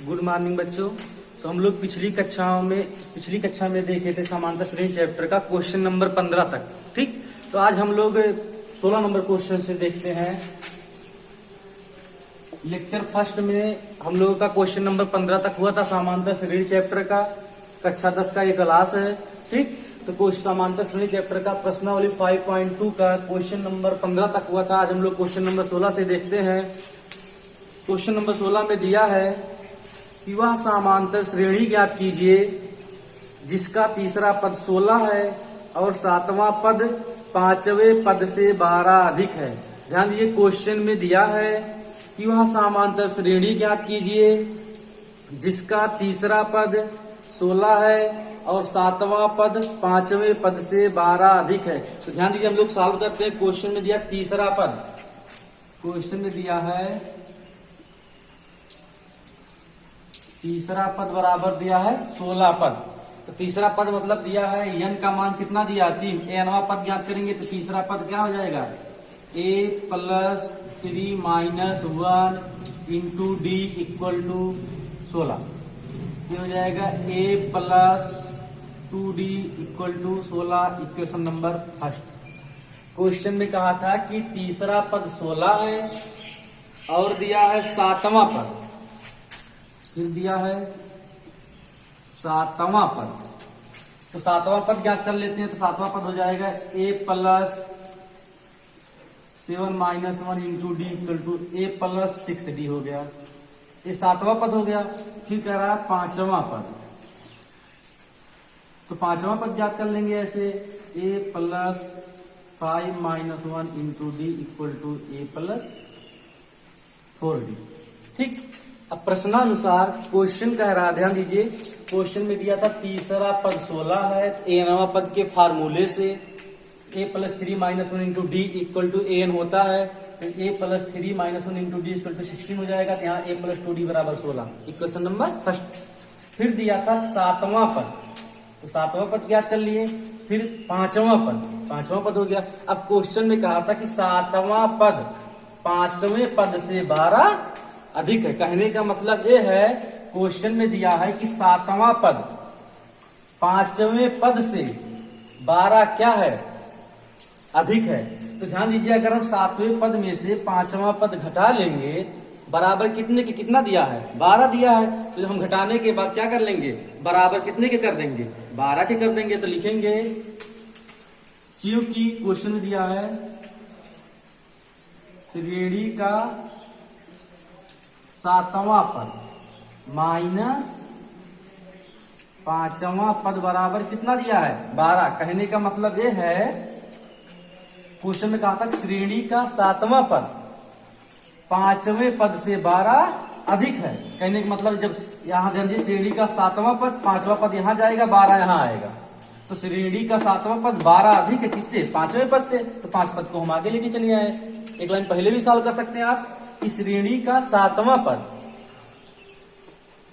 Good morning बच्चों। तो हम लोग पिछली कक्षा में देखे थे समांतर श्रेणी चैप्टर का क्वेश्चन नंबर 15 तक। ठीक, तो आज हम लोग 16 नंबर क्वेश्चन से देखते हैं। लेक्चर फर्स्ट में हम लोगों का क्वेश्चन नंबर 15 तक हुआ था समांतर श्रेणी चैप्टर का, कक्षा 10 का ये क्लास है। ठीक, तो समांतर श्रेणी चैप्टर का प्रश्नावली 5.2 का क्वेश्चन नंबर 15 तक हुआ था। आज हम लोग क्वेश्चन नंबर 16 से देखते हैं। क्वेश्चन नंबर 16 में दिया है कि वह समांतर श्रेणी ज्ञात कीजिए जिसका तीसरा पद 16 है और सातवां पद 5वें पद से 12 अधिक है। ध्यान दीजिए, क्वेश्चन में दिया है कि वह समांतर श्रेणी ज्ञात कीजिए जिसका तीसरा पद 16 है और सातवां पद 5वें पद से 12 अधिक है। तो ध्यान दीजिए, हम लोग सॉल्व करते हैं। क्वेश्चन में दिया तीसरा पद, क्वेश्चन में दिया है तीसरा पद बराबर दिया है 16 पद। तो तीसरा पद मतलब दिया है n का मान कितना दिया 3, nवां पद ज्ञात करेंगे तो तीसरा पद क्या हो जाएगा a + 3 - 1 × d = 16। ये हो जाएगा a + 2d = 16। Equation number first. Question में कहा था कि तीसरा पद 16 है और दिया है सातवां पद, फिर दिया है सातवां पद। तो सातवां पद ज्ञात कर लेते हैं। तो सातवां पद हो जाएगा a + 7 - 1 × d = a + 6d हो गया। ये सातवां पद हो गया। फिर कह रहा है पांचवां पद, तो पांचवां पद ज्ञात कर लेंगे ऐसे a + 5 - 1 × d = a + 4d। ठीक, अब प्रश्नानुसार क्वेश्चन कह रहा, ध्यान दीजिए, क्वेश्चन में दिया था तीसरा पद 16 है, nवां पद के फार्मूले से a + 3 - 1 × d = an होता है। तो a + 3 - 1 × d = 16 हो जाएगा। तो यहाँ a + 2d = 16। Equation number first. फिर दिया था सातवां पद, तो सातवां पद ज्ञात कर लिए। फिर पांचवां पद हो गया। अब क्वेश्चन में कहा था कि सातवां पद 5वें पद से 12 अधिक है। कहने का मतलब ये है, क्वेश्चन में दिया है कि सातवां पद 5वें पद से 12 क्या है, अधिक है। तो ध्यान दीजिए, अगर हम 7वें पद में से 5वां पद घटा लेंगे, बराबर कितने के कितना दिया है 12 दिया है। तो हम घटाने के बाद क्या कर लेंगे, बराबर कितने के कर देंगे 12 के कर देंगे। तो लिखेंगे क्योंकि क्वेश्चन में दिया है श्रेणी का सातवां पद माइनस 5वां पद बराबर कितना दिया है 12। कहने का मतलब ये है, क्वेश्चन में कहा था श्रेणी का सातवां पद 5वें पद से 12 अधिक है। कहने का मतलब जब यहां ध्यान दीजिए, श्रेणी का सातवां पद 5वां पद यहां जाएगा, 12 यहां आएगा। तो श्रेणी का सातवां पद 12 अधिक है किससे, 5वें पद से। तो 5 पद को हम आगे लेके चलिए आए। एक लाइन पहले भी सॉल्व कर सकते हैं आप। श्रेणी का सातवां पद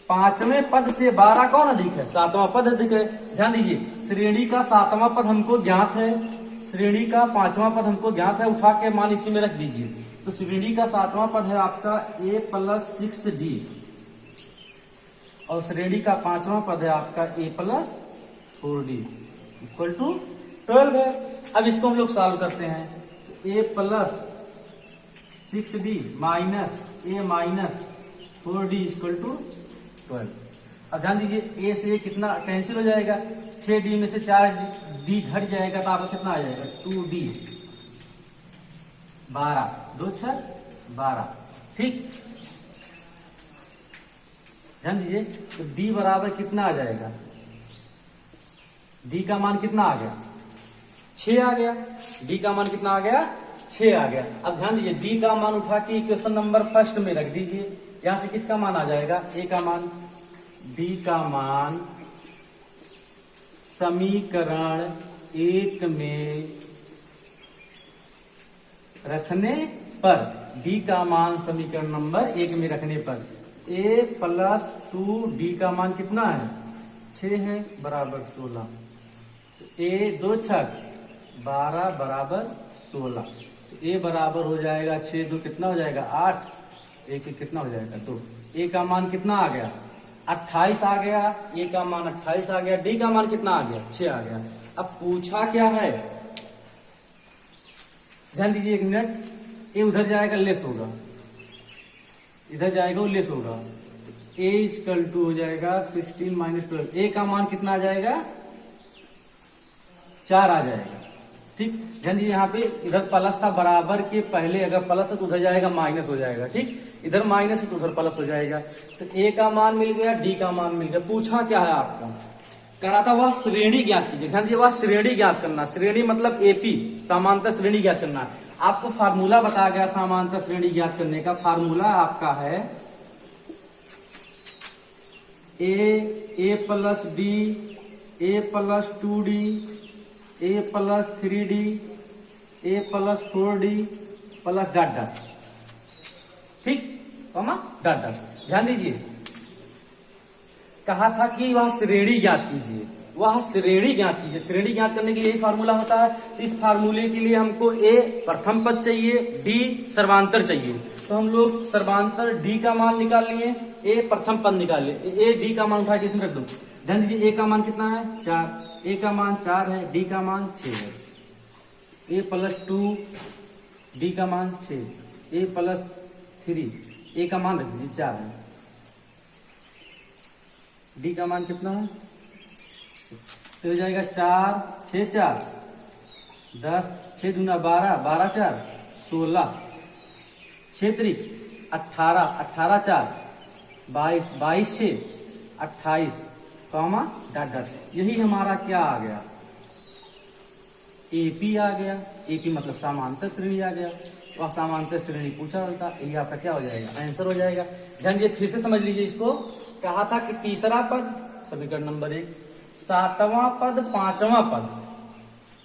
5वें पद से 12 कौन अधिक है, सातवां पद अधिक है। ध्यान दीजिए, श्रेणी का सातवां पद हमको ज्ञात है, श्रेणी का 5वां पद हमको ज्ञात है। उठा के मान इसी में रख दीजिए। तो श्रेणी का सातवां पद है आपका a + 6d और श्रेणी का 5वां पद है आपका a + 4d = 12 है। अब इसको हम लोग सॉल्व करते हैं। a + 6d - a - 4d = 12। अब ध्यान दीजिए, a से कितना कैंसिल हो जाएगा, 6d में से 4d घट जाएगा तो आपका कितना आ जाएगा 2d 12, 2 × 6 = 12। ठीक, ध्यान दीजिए, तो d बराबर कितना आ जाएगा, d का मान कितना आ गया 6 आ गया। d का मान कितना आ गया 6 आ गया। अब ध्यान दीजिए, d का मान उठा के इक्वेशन नंबर फर्स्ट में रख दीजिए। यहां से किसका मान आ जाएगा, a का मान, d का मान समीकरण 1 में रखने पर, d का मान समीकरण नंबर 1 में रखने पर a + 2d का मान कितना है 6 है बराबर 16। a 2 × 6 = 12 बराबर 16। ए बराबर हो जाएगा 6 2 कितना हो जाएगा 8 एक एक कितना हो जाएगा 2। ए का मान कितना आ गया 28 आ गया, ए का मान 28 आ गया, डी का मान कितना आ गया 6 आ गया। अब पूछा क्या है, ध्यान दीजिए 1 मिनट, ए उधर जाएगा लेस होगा, इधर जाएगा वो लेस होगा, ए इक्वल टू हो जाएगा 16 माइनस 12, ए का मान कितना आ जाएगा 4 आ जाएगा। ठीक, ध्यान दीजिए यहाँ पे इधर प्लस था, बराबर के पहले अगर प्लस है तो उधर जाएगा माइनस हो जाएगा। ठीक, इधर माइनस है तो उधर प्लस हो जाएगा। तो ए का मान मिल गया, डी का मान मिल गया। पूछा क्या है आपका, कह रहा था वह श्रेणी ज्ञात कीजिए। ध्यान दीजिए, वह श्रेणी ज्ञात करना, श्रेणी मतलब एपी समांतर श्रेणी ज्ञात करना। आपको फार्मूला बताया गया समांतर श्रेणी ज्ञात करने का। फार्मूला आपका है a plus d, a plus 2d, a plus 3d, a plus 4d plus dot dot. ठीक, कॉमा डॉट डॉट। ध्यान दीजिए, कहा था कि वह श्रेणी ज्ञात कीजिए, वह श्रेणी ज्ञात कीजिए। श्रेणी ज्ञात करने के लिए यही फार्मूला होता है। तो इस फार्मूले के लिए हमको ए प्रथम पद चाहिए, डी सर्वांतर चाहिए। तो हम लोग सर्वांतर डी का मान निकाल लिए, ए प्रथम पद निकाल लिए। ए डी का मान उठा के इसमें रख दो। ध्यान दीजिए, ए का मान कितना है 4, ए का मान 4 है, डी का मान 6 है। ए प्लस 2, डी का मान 6, ए प्लस 3, ए का मान रख दीजिए 4 है, डी का मान कितना है, तो हो जाएगा 4 6 4 10, 6 दूना 12, 12 4 16, 6 3 18, 18 4 22, 22 6 28, कॉमा डॉट डॉट। यही हमारा क्या आ गया, एपी आ गया। एपी मतलब समांतर श्रेणी आ गया। वह समांतर श्रेणी पूछा होता, ये आपका क्या हो जाएगा, आंसर हो जाएगा। ध्यान दीजिए, फिर से समझ लीजिए इसको। कहा था कि तीसरा पद समीकरण नंबर 1, 7वां पद 5वां पद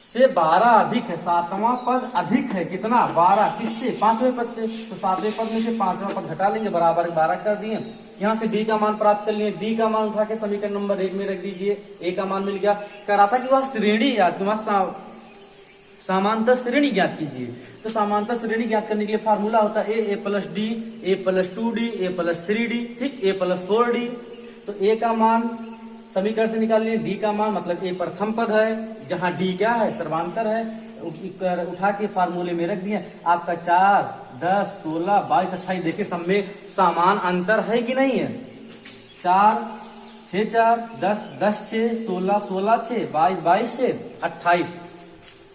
से 12 अधिक है। 7वां पद अधिक है कितना 12, किससे 5वें पद से। तो 7वें पद में से 5वां पद घटा लेंगे, बराबर 12 कर दिए। यहाँ से डी का मान प्राप्त कर लिए, डी का मान उठा के समीकरण नंबर 1 में रख दीजिए। ए का मान मिल गया। कह रहा था कि वह श्रेणी याद समांतर श्रेणी ज्ञात कीजिए। तो समांतर श्रेणी ज्ञात करने के लिए फार्मूला होता है a plus d, a plus 2d, a plus 3d, ठीक, ए प्लस 4d। तो ए का मान समीकरण से निकाल लिए, डी का मान मतलब ए प्रथम पद है, जहां डी क्या है सर्वांतर है, उठा के फार्मूले में रख दिए। आपका 4 10 16 22 28, देखिए सब में समान अंतर है कि नहीं है। 4 6 4 10 10 6 16 16 6 22 22 6 28,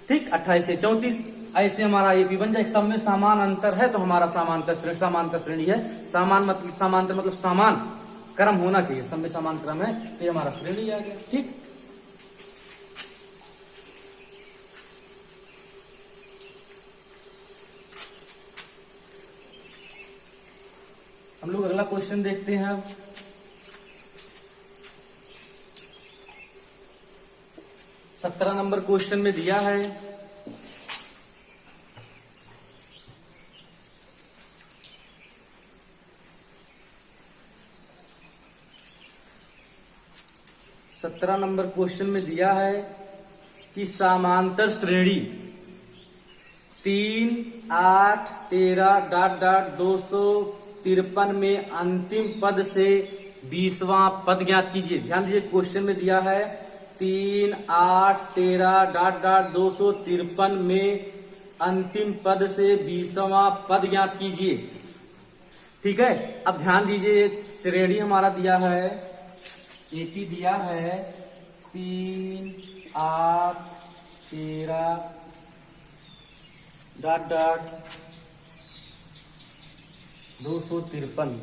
ठीक, 28 से 34। ऐसे हमारा एपी बन जाए। सब में समान अंतर है तो हमारा समांतर श्रेणी है। समांतर मतलब समान क्रम होना चाहिए, सब में समान क्रम है तो ये हमारा श्रेणी आ गया। ठीक, हम लोग अगला क्वेश्चन देखते हैं। 17 नंबर क्वेश्चन में दिया है कि समांतर श्रेणी 3 8 13 डॉट डॉट 253 में अंतिम पद से 20वां पद ज्ञात कीजिए। ध्यान दीजिए, क्वेश्चन में दिया है 3 8 13 डॉट डॉट 253 में अंतिम पद से 20वां पद ज्ञात कीजिए। ठीक है, अब ध्यान दीजिए, श्रेणी हमारा दिया है, एपी दिया है 3 8 13 डॉट डॉट 253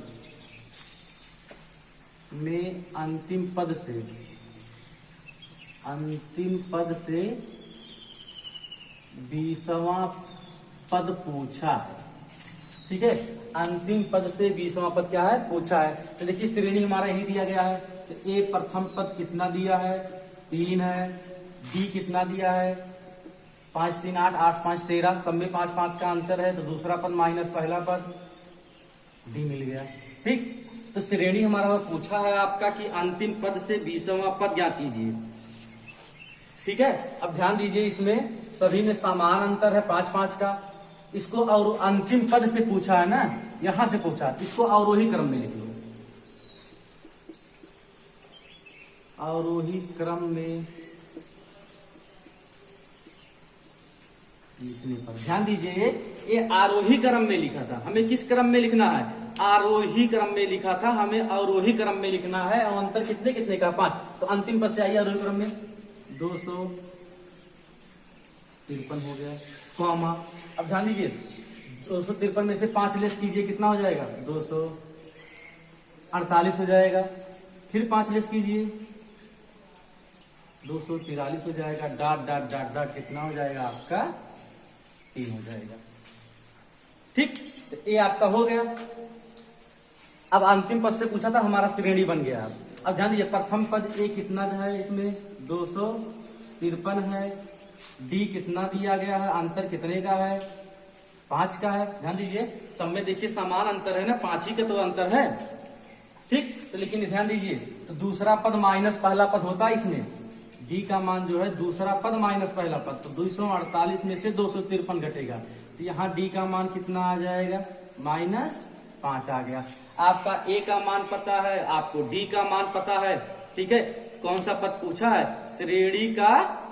में अंतिम पद से 20वां पद पूछा है। ठीक है, अंतिम पद से 20वां पद क्या है पूछा है। तो देखिए, श्रेणी हमारा यही दिया गया है। तो ए प्रथम पद कितना दिया है 3 है, डी कितना दिया है 5 3 8 8 5 13, सब में 5 5 का अंतर है, तो दूसरा पद माइनस पहला पद, डी मिल गया। ठीक, तो श्रेणी हमारा पूछा है आपका कि अंतिम पद से 20वां पद ज्ञात कीजिए। ठीक है, अब ध्यान दीजिए, इसमें सभी में समान अंतर है 5 5 का, इसको और अंतिम पद से पूछा है ना, यहां से पूछा, इसको अवरोही क्रम में लिख लो, अवरोही क्रम में लिखने पर ध्यान दीजिए, ये आरोही क्रम में लिखा था, हमें किस क्रम में लिखना है, आरोही क्रम में लिखा था, हमें अवरोही क्रम में लिखना है। और अंतर कितने कितने का 5, तो अंतिम पद से आइए आरोही क्रम में 253 हो गया, कॉमा। अब ध्यान दीजिए 253 में से 5 लेस कीजिए, कितना हो जाएगा 248 हो जाएगा, फिर 5 लेस कीजिए 243 हो जाएगा, डॉट डॉट डॉट डॉट कितना हो जाएगा आपका 3 हो जाएगा। ठीक, तो ये आपका हो गया। अब अंतिम पद से पूछा था, हमारा श्रेणी बन गया। अब ध्यान दीजिए प्रथम पद ए कितना है, इसमें 253 है, डी कितना दिया गया है, अंतर कितने का है 5 का है। ध्यान दीजिए सब में देखिए समान अंतर है ना, 5 ही का तो अंतर है। ठीक, तो लेकिन ध्यान दीजिए तो दूसरा पद माइनस पहला पद होता है, इसमें डी का मान जो है दूसरा पद माइनस पहला पद, तो 248 में से 253 घटेगा, तो यहाँ डी का मान कितना आ जाएगा -5 आ गया। आपका ए का मान पता है, आपको डी का मान पता है। ठीक है, कौन सा पद पूछा है, श्रेणी का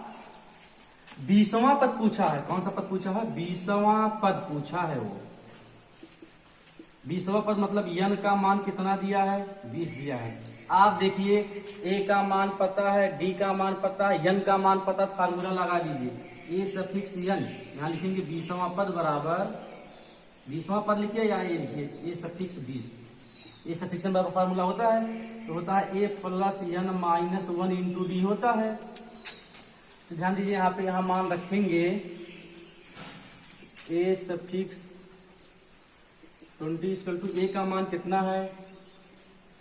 20वां पद पूछा है। कौन सा पद पूछा है, 20वां पद पूछा है। वो 20वां पद मतलब यन का मान कितना दिया है 20 दिया है। आप देखिए ए का मान पता है, डी का मान पता है, यन का मान पता, फार्मूला लगा दीजिए, ए सफिक्स यन, यहाँ लिखेंगे 20वां पद बराबर, 20वां पद लिखिए या ये लिखिए ए सफिक्स 20, ए सफिक्स बराबर फार्मूला होता है, तो होता है a plus n minus 1 into d होता है। तो ध्यान दीजिए यहाँ पे यहाँ मान रखेंगे ए सफिक्स 20 इक्वल टू ए का मान कितना है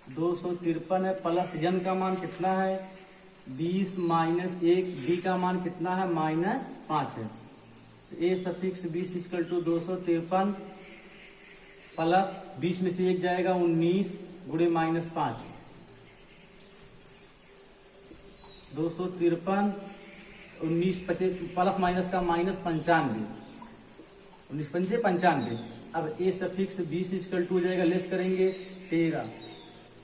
253 है, प्लस यन का मान कितना है 20 माइनस 1, डी का मान कितना है -5 है। तो ए सफिक्स 20 इक्वल टू 253 प्लस 20 में से 1 जाएगा 19 गुणे -5, 253 19 प्लस माइनस का -95, 19 पंचे 95। अब ए सफिक्स 20 इक्वल टू हो जाएगा, लेस करेंगे 13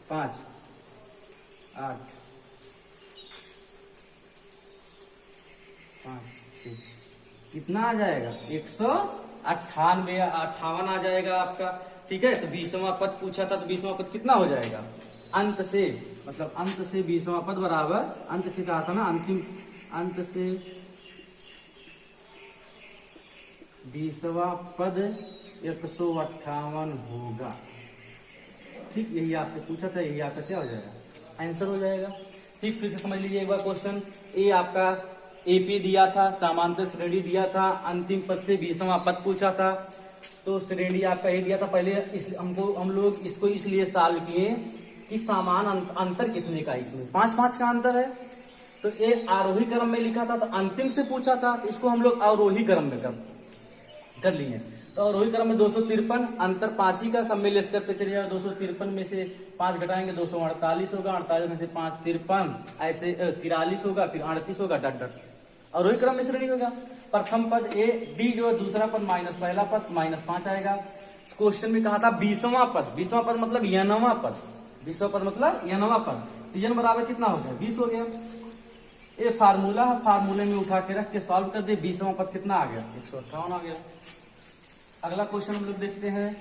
5 8 5 कितना आ जाएगा 198 या 58 आ जाएगा आपका। ठीक है, तो 20वां पद पूछा था, तो 20वां पद कितना हो जाएगा अंत से, मतलब अंत से 20वां पद बराबर, अंत से कहा था ना, अंतिम अंत से 20वां पद 158 होगा। ठीक, यही आपसे पूछा था, यही आपका क्या हो जाएगा आंसर हो जाएगा। ठीक, फिर से समझ लीजिए एक बार क्वेश्चन, ए आपका एपी दिया था, समांतर श्रेणी दिया था, अंतिम पद से 20वां पद पूछा था, तो श्रेणी आपका ये दिया था। पहले हम लोग इसको इसलिए सॉल्व किए कि समान अंतर कितने का, इसमें 5-5 का अंतर है, तो ये आरोही क्रम में लिखा था, तो अंतिम से पूछा था, तो इसको हम लोग अवरोही क्रम में कर लिए। तो अवरोही क्रम में 253 अंतर 5 ही का, सब में लेस करते चले जाओ, 253 में से 5 घटाएंगे 248 होगा, 48 में से 5 53, ऐसे 43 होगा, फिर 38 होगा, डट डट अवरोही क्रम में श्रेणी होगा। प्रथम पद ए, डी जो है दूसरा पद माइनस पहला पद -5 आएगा। क्वेश्चन में कहा था 20वां पद, 20वां पद मतलब यनवां पद, 20वां पद मतलब यनवां पद, तो यन बराबर कितना हो गया 20 हो गया। ये फार्मूला है, फार्मूले में उठा के रख के सॉल्व कर दे, 20वां पद कितना आ गया 158 आ गया। अगला क्वेश्चन हम लोग देखते हैं,